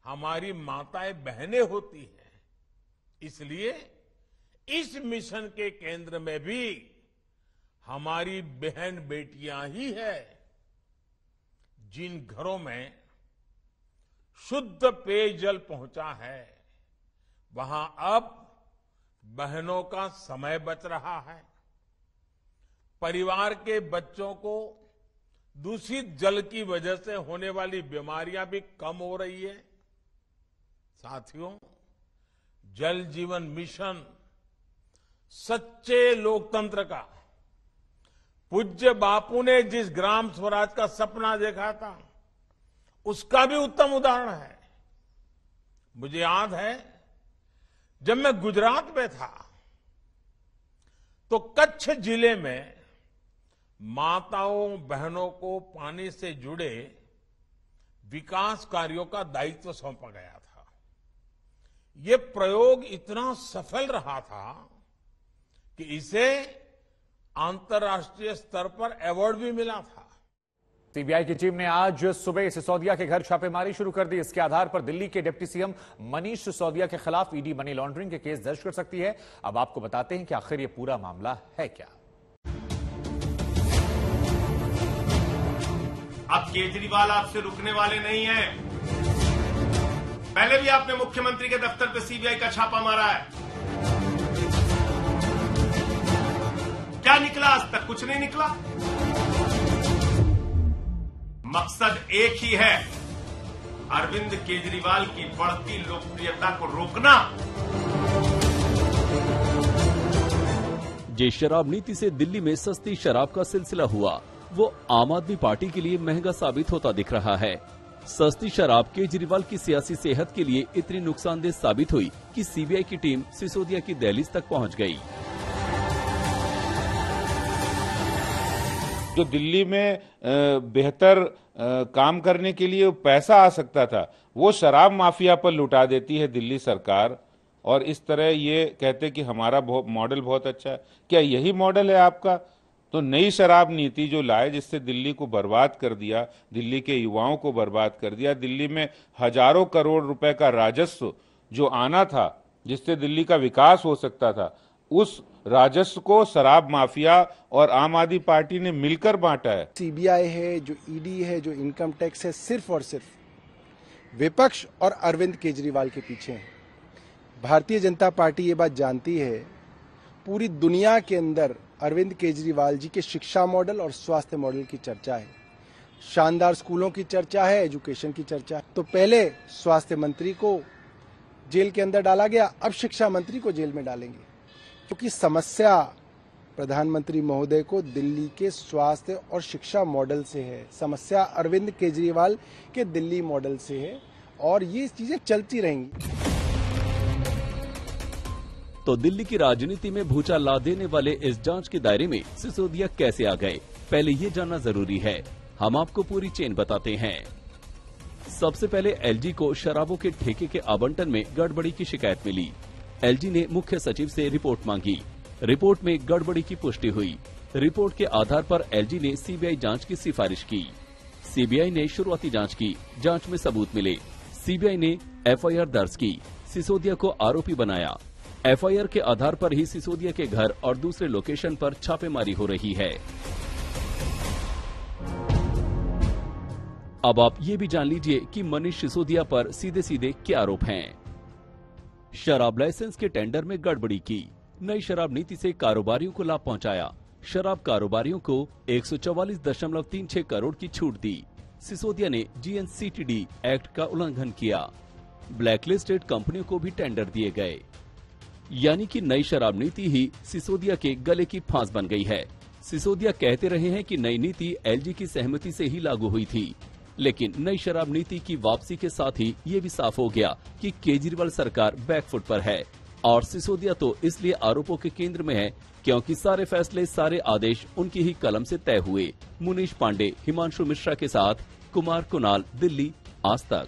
हमारी माताएं बहनें होती हैं। इसलिए इस मिशन के केंद्र में भी हमारी बहन बेटियां ही है जिन घरों में शुद्ध पेयजल पहुंचा है, वहां अब बहनों का समय बच रहा है। परिवार के बच्चों को दूषित जल की वजह से होने वाली बीमारियां भी कम हो रही है। साथियों, जल जीवन मिशन सच्चे लोकतंत्र का, पूज्य बापू ने जिस ग्राम स्वराज का सपना देखा था, उसका भी उत्तम उदाहरण है। मुझे याद है, जब मैं गुजरात में था तो कच्छ जिले में माताओं बहनों को पानी से जुड़े विकास कार्यों का दायित्व सौंपा गया था। ये प्रयोग इतना सफल रहा था कि इसे अंतर्राष्ट्रीय स्तर पर अवार्ड भी मिला था। सीबीआई की टीम ने आज सुबह सिसोदिया के घर छापेमारी शुरू कर दी। इसके आधार पर दिल्ली के डिप्टी सीएम मनीष सिसोदिया के खिलाफ ईडी मनी लॉन्ड्रिंग के केस दर्ज कर सकती है। अब आपको बताते हैं कि आखिर ये पूरा मामला है क्या। अब केजरीवाल आपसे रुकने वाले नहीं हैं। पहले भी आपने मुख्यमंत्री के दफ्तर पर सीबीआई का छापा मारा है। क्या निकला? आज तक कुछ नहीं निकला। मकसद एक ही है, अरविंद केजरीवाल की बढ़ती लोकप्रियता को रोकना। जिस शराब नीति से दिल्ली में सस्ती शराब का सिलसिला हुआ, वो आम आदमी पार्टी के लिए महंगा साबित होता दिख रहा है। सस्ती शराब केजरीवाल की सियासी सेहत के लिए इतनी नुकसानदेह साबित हुई कि सीबीआई की टीम सिसोदिया की दहलीज तक पहुंच गई। जो दिल्ली में बेहतर काम करने के लिए पैसा आ सकता था, वो शराब माफिया पर लुटा देती है दिल्ली सरकार। और इस तरह ये कहते कि हमारा मॉडल बहुत अच्छा है। क्या यही मॉडल है आपका? तो नई शराब नीति जो लाए, जिससे दिल्ली को बर्बाद कर दिया, दिल्ली के युवाओं को बर्बाद कर दिया। दिल्ली में हजारों करोड़ रुपए का राजस्व जो आना था, जिससे दिल्ली का विकास हो सकता था, उस राजस्व को शराब माफिया और आम आदमी पार्टी ने मिलकर बांटा है। सीबीआई है, जो ईडी है, जो इनकम टैक्स है, सिर्फ और सिर्फ विपक्ष और अरविंद केजरीवाल के पीछे है। भारतीय जनता पार्टी ये बात जानती है, पूरी दुनिया के अंदर अरविंद केजरीवाल जी के शिक्षा मॉडल और स्वास्थ्य मॉडल की चर्चा है। शानदार स्कूलों की चर्चा है, एजुकेशन की चर्चा है। तो पहले स्वास्थ्य मंत्री को जेल के अंदर डाला गया, अब शिक्षा मंत्री को जेल में डालेंगे, क्योंकि समस्या प्रधानमंत्री महोदय को दिल्ली के स्वास्थ्य और शिक्षा मॉडल से है। समस्या अरविंद केजरीवाल के दिल्ली मॉडल से है और ये चीजें चलती रहेंगी। तो दिल्ली की राजनीति में भूचाल ला देने वाले इस जांच के दायरे में सिसोदिया कैसे आ गए, पहले ये जानना जरूरी है। हम आपको पूरी चेन बताते हैं। सबसे पहले एलजी को शराबों के ठेके के आवंटन में गड़बड़ी की शिकायत मिली। एलजी ने मुख्य सचिव से रिपोर्ट मांगी। रिपोर्ट में गड़बड़ी की पुष्टि हुई। रिपोर्ट के आधार पर एलजी ने सीबीआई जांच की सिफारिश की। सीबीआई ने शुरुआती जांच की। जांच में सबूत मिले। सीबीआई ने एफआईआर दर्ज की। सिसोदिया को आरोपी बनाया। एफआईआर के आधार पर ही सिसोदिया के घर और दूसरे लोकेशन पर छापेमारी हो रही है। अब आप ये भी जान लीजिए कि मनीष सिसोदिया पर सीधे सीधे क्या आरोप हैं। शराब लाइसेंस के टेंडर में गड़बड़ी की। नई शराब नीति से कारोबारियों को लाभ पहुंचाया। शराब कारोबारियों को 144.36 करोड़ की छूट दी। सिसोदिया ने जीएनसीटीडी एक्ट का उल्लंघन किया। ब्लैकलिस्टेड कंपनियों को भी टेंडर दिए गए। यानी कि नई शराब नीति ही सिसोदिया के गले की फांस बन गई है। सिसोदिया कहते रहे हैं कि नई नीति एलजी की सहमति से ही लागू हुई थी, लेकिन नई शराब नीति की वापसी के साथ ही ये भी साफ हो गया कि केजरीवाल सरकार बैकफुट पर है। और सिसोदिया तो इसलिए आरोपों के केंद्र में है क्योंकि सारे फैसले, सारे आदेश उनकी ही कलम से तय हुए। मुनीश पांडे, हिमांशु मिश्रा के साथ कुमार कुणाल, दिल्ली, आज तक।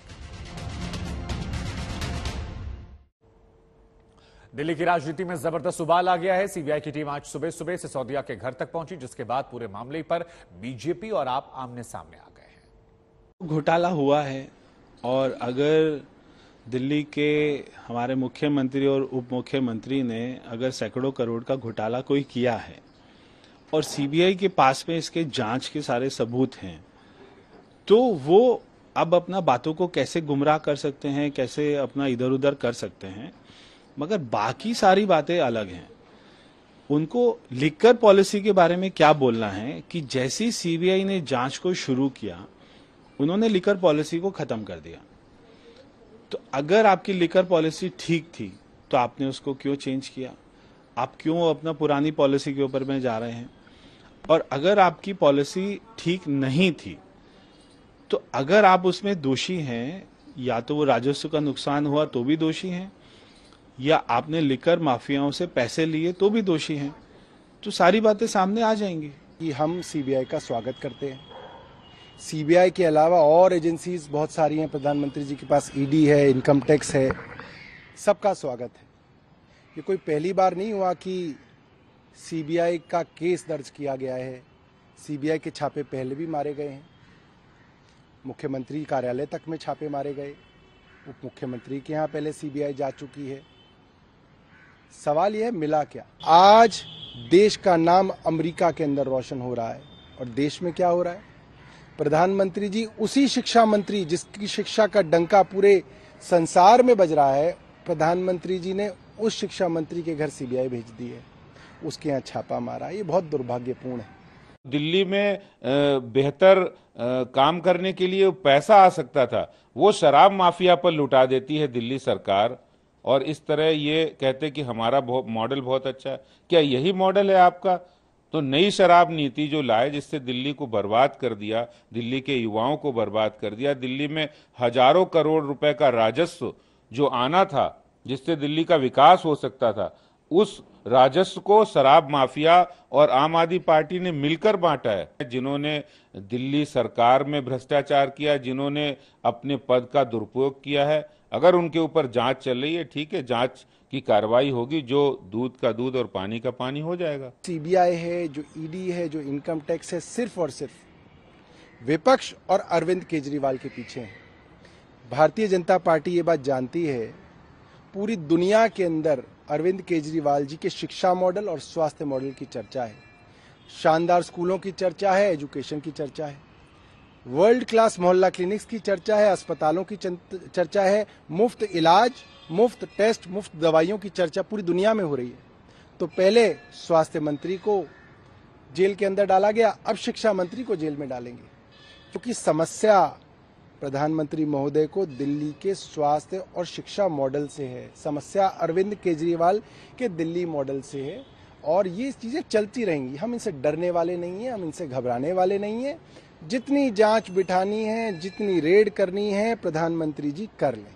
दिल्ली की राजनीति में जबरदस्त उबाल आ गया है। सीबीआई की टीम आज सुबह सुबह सिसोदिया के घर तक पहुंची, जिसके बाद पूरे मामले पर बीजेपी और आप आमने सामने आ गए हैं। घोटाला हुआ है और अगर दिल्ली के हमारे मुख्यमंत्री और उप मुख्यमंत्री ने अगर सैकड़ों करोड़ का घोटाला कोई किया है और सीबीआई के पास में इसके जांच के सारे सबूत हैं, तो वो अब अपना बातों को कैसे गुमराह कर सकते हैं, कैसे अपना इधर उधर कर सकते हैं, मगर बाकी सारी बातें अलग हैं। उनको लिकर पॉलिसी के बारे में क्या बोलना है कि जैसी सीबीआई ने जांच को शुरू किया, उन्होंने लिकर पॉलिसी को खत्म कर दिया। तो अगर आपकी लिकर पॉलिसी ठीक थी तो आपने उसको क्यों चेंज किया? आप क्यों अपना पुरानी पॉलिसी के ऊपर में जा रहे हैं? और अगर आपकी पॉलिसी ठीक नहीं थी तो अगर आप उसमें दोषी हैं, या तो वो राजस्व का नुकसान हुआ तो भी दोषी हैं, या आपने लिकर माफियाओं से पैसे लिए तो भी दोषी हैं। तो सारी बातें सामने आ जाएंगी। कि हम सीबीआई का स्वागत करते हैं। सीबीआई के अलावा और एजेंसीज बहुत सारी हैं, प्रधानमंत्री जी के पास ईडी है, इनकम टैक्स है, सबका स्वागत है। ये कोई पहली बार नहीं हुआ कि सीबीआई का केस दर्ज किया गया है। सीबीआई के छापे पहले भी मारे गए हैं, मुख्यमंत्री कार्यालय तक में छापे मारे गए, उप मुख्यमंत्री के यहाँ पहले सीबीआई जा चुकी है। सवाल यह है मिला क्या? आज देश का नाम अमेरिका के अंदर रोशन हो रहा है, और देश में क्या हो रहा है? प्रधानमंत्री जी उसी शिक्षा मंत्री जिसकी शिक्षा का डंका पूरे संसार में बज रहा है, प्रधानमंत्री जी ने उस शिक्षा मंत्री के घर सीबीआई भेज दी है, उसके यहाँ छापा मारा। ये बहुत दुर्भाग्यपूर्ण है। दिल्ली में बेहतर काम करने के लिए पैसा आ सकता था, वो शराब माफिया पर लुटा देती है दिल्ली सरकार, और इस तरह ये कहते कि हमारा मॉडल बहुत अच्छा है। क्या यही मॉडल है आपका? तो नई शराब नीति जो लाए, जिससे दिल्ली को बर्बाद कर दिया, दिल्ली के युवाओं को बर्बाद कर दिया, दिल्ली में हजारों करोड़ रुपए का राजस्व जो आना था, जिससे दिल्ली का विकास हो सकता था, उस राजस्व को शराब माफिया और आम आदमी पार्टी ने मिलकर बांटा है। जिन्होंने दिल्ली सरकार में भ्रष्टाचार किया, जिन्होंने अपने पद का दुरुपयोग किया है, अगर उनके ऊपर जांच चल रही है, ठीक है, जांच की कार्रवाई होगी, जो दूध का दूध और पानी का पानी हो जाएगा। सीबीआई है, जो ईडी है, जो इनकम टैक्स है, सिर्फ और सिर्फ विपक्ष और अरविंद केजरीवाल के पीछे है। भारतीय जनता पार्टी ये बात जानती है, पूरी दुनिया के अंदर अरविंद केजरीवाल जी के शिक्षा मॉडल और स्वास्थ्य मॉडल की चर्चा है। शानदार स्कूलों की चर्चा है, एजुकेशन की चर्चा है, वर्ल्ड क्लास मोहल्ला क्लिनिक्स की चर्चा है, अस्पतालों की चर्चा है, मुफ्त इलाज, मुफ्त टेस्ट, मुफ्त दवाइयों की चर्चा पूरी दुनिया में हो रही है। तो पहले स्वास्थ्य मंत्री को जेल के अंदर डाला गया, अब शिक्षा मंत्री को जेल में डालेंगे, क्योंकि समस्या प्रधानमंत्री महोदय को दिल्ली के स्वास्थ्य और शिक्षा मॉडल से है, समस्या अरविंद केजरीवाल के दिल्ली मॉडल से है, और ये चीजें चलती रहेंगी। हम इनसे डरने वाले नहीं हैं, हम इनसे घबराने वाले नहीं हैं। जितनी जांच बिठानी है, जितनी रेड करनी है, प्रधानमंत्री जी कर लें।